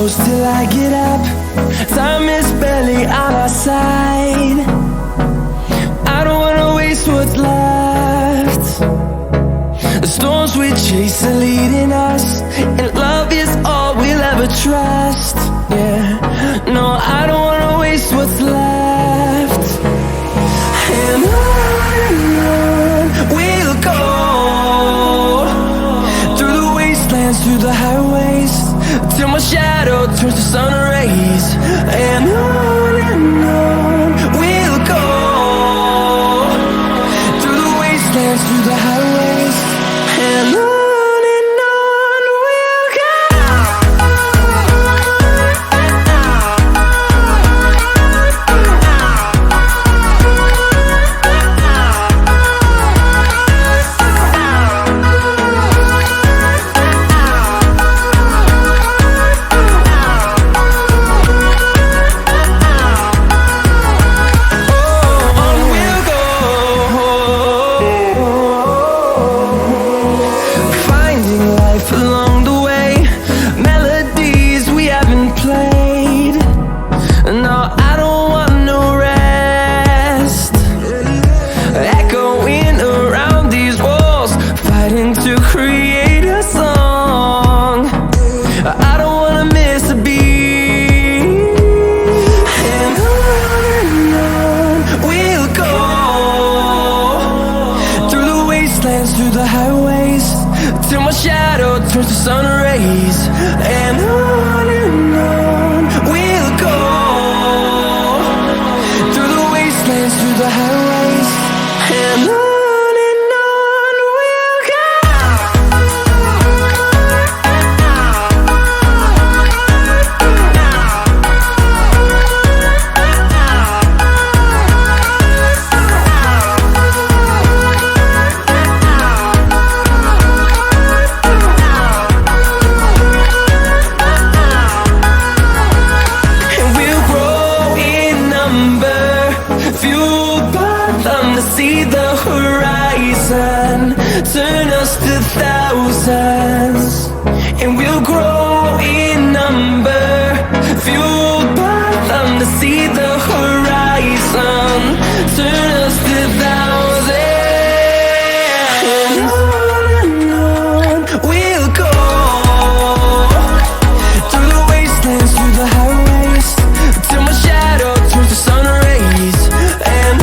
close till I get up. Time is barely on our side. I don't wanna waste what's left. The storms we chase are leading us, and love is all we'll ever trust. Yeah, no, I don't wanna waste what's left. And on we'll go, through the wastelands, through the highways, till my shadow turns to sun rays. And on we'll go, through the wastelands, through the highways, and on we'll go. Through the highways, till my shadow turns to sun rays. And on we'll go, through the wastelands, through the highways, and on we'll go. See the horizon, turn us to thousands, and we'll grow in number, fueled by them. To see the horizon, turn us to thousands, and on we'll go, through the wastelands, through the highways, till my shadow turns to sun rays. And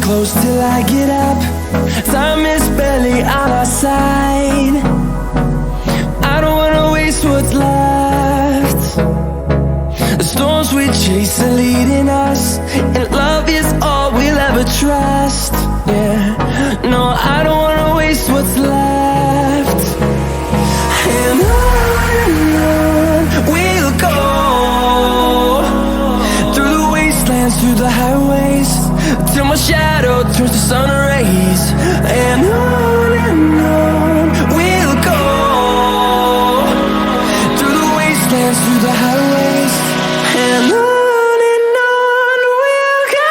close till I get up. Time is barely on our side. I don't wanna waste what's left. The storms we chase are leading us, and love is all we'll ever trust. Yeah, no, I don't wanna waste what's left. And on we'll go, through the wastelands, through the highways, till my shadow turns to sun rays. And on we'll go, through the wastelands, through the highways, and on we'll go.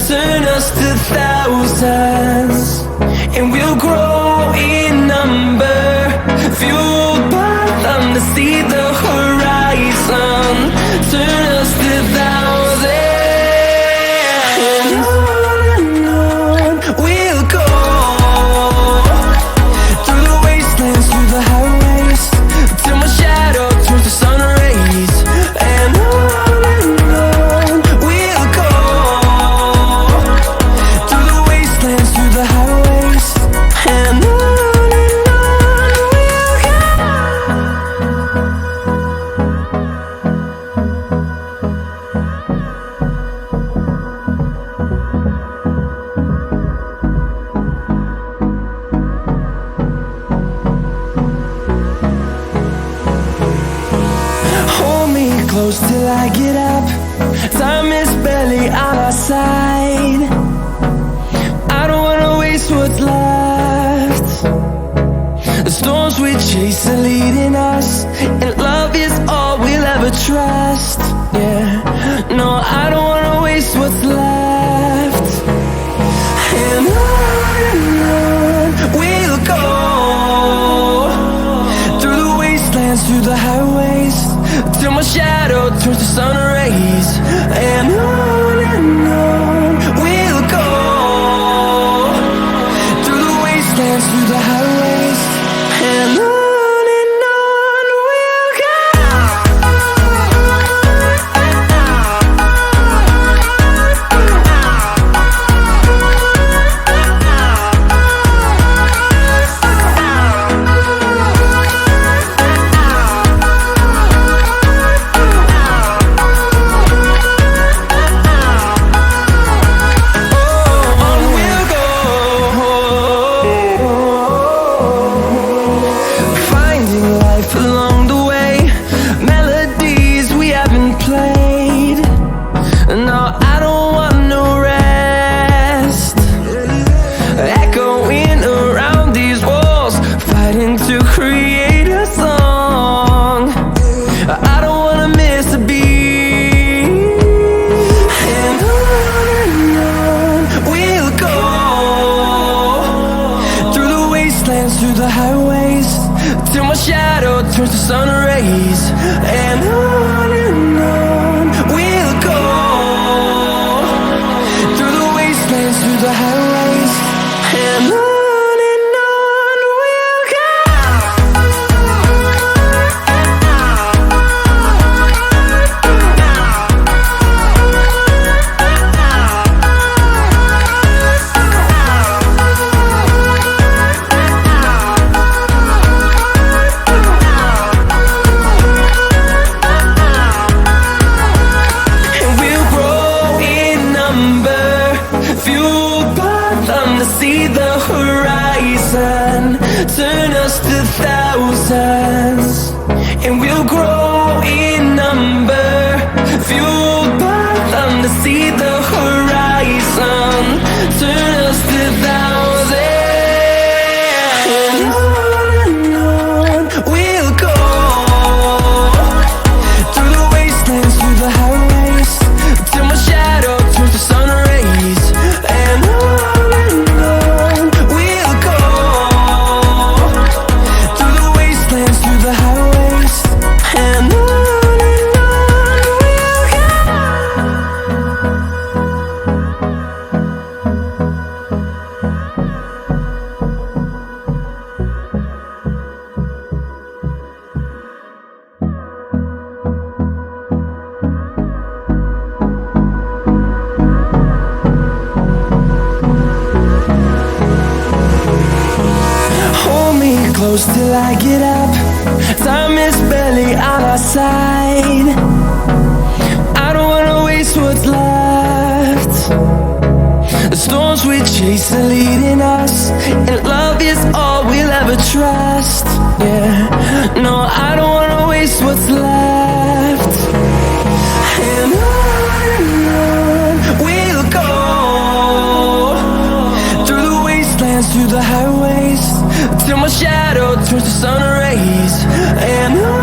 turn us to thousands, and we'll grow in number, fueled by them to see the horizon. Turn us to thousands, and on we'll go, through the wastelands, through the highways, till my shadow turns to sun rays. And on we'll go, through the wastelands, through the highways, and on we'll go. Hold me close till I get up. Time is barely on our side. I don't wanna waste what's left. The storms we chase are leading us, and love is all we'll ever trust. Yeah, no, I don't wanna waste what's left. And on we'll go, through the wastelands, through the highways, till my shadow turns to sun rays. And on we'll go, through the wastelands, through the highways, and on we'll go. Along the way, melodies we haven't played. No, I don't want no rest. Echoing around these walls, fighting to create a song. I don't wanna miss a beat. And on we'll go, through the wastelands, through the highways, till my shadow turns to sun rays. And on we'll go, through the wastelands, through the highways, and on we'll go. Fueled by them to see the horizon. Turn us to thousands, and we'll grow in number. Fueled by them to see the horizon. Turn us to thousands, and on we'll go, through the wastelands, through the highways, till my shadow turns to sun rays. And on we'll go, through the wastelands, through the highways, and on we'll go. Hold me close till I get up. Time is barely on our side. I don't wanna waste what's left. The storms we chase are leading us, and love is all we'll ever trust. Yeah, no, I don't wanna waste what's left. And on we'll go, through the wastelands, through the highways, till my shadow turns to sun rays. And on